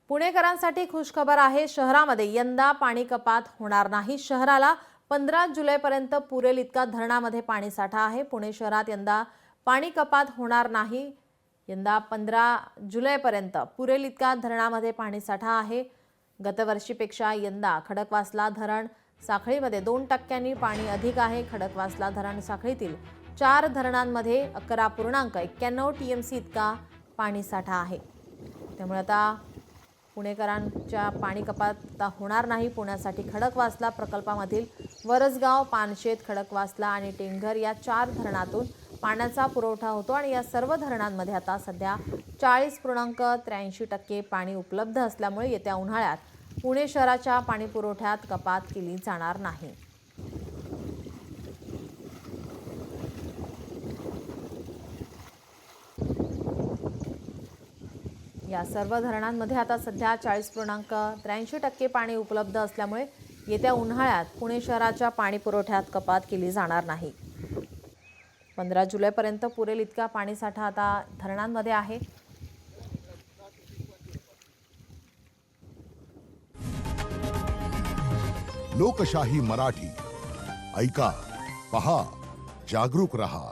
पुणेकरांसाठी खुशखबर आहे। शहरामध्ये यंदा पाणी कपात होणार नाही। शहराला 15 जुलैपर्यंत पुरेल इतका धरणामध्ये पाणी साठा आहे। पुणे शहरात यंदा पाणी कपात होणार नाही। यंदा 15 जुलैपर्यंत पुरेल इतका धरणामध्ये पाणी साठा आहे। गतवर्षीपेक्षा यंदा खडकवासला धरण साखळीमध्ये 2% पाणी अधिक आहे। खडकवासला धरण साखळीतील 4 धरणांमध्ये 11.91 टीएमसी इतका पाणी साठा आहे। त्यामुळे आता पुणेकरांच्या पाणी कपात होणार नाही। पुण्यासाठी खडकवासला प्रकल्पामधील वरसगाव, पानशेत, खडकवासला आणि टेंघर या 4 धरणातून पाण्याचा पुरवठा होतो आणि या सर्व धरणांमध्ये आता सध्या 40.83% पाणी उपलब्ध असल्यामुळे येत्या उन्हाळ्यात पुणे शहराच्या पाणी पुरवठ्यात कपात केली जाणार नाही। या सर्व धरणांमध्ये आता सध्या 40.83% पाणी उपलब्ध असल्यामुळे येत्या उन्हाळ्यात पुणे शहराच्या पाणी पुरवठ्यात कपात केली जाणार नाही। 15 जुलैपर्यंत पुरेल इतका पाणीसाठा आता धरणांमध्ये आहे। लोकशाही मराठी ऐका, पहा, जागरूक रहा।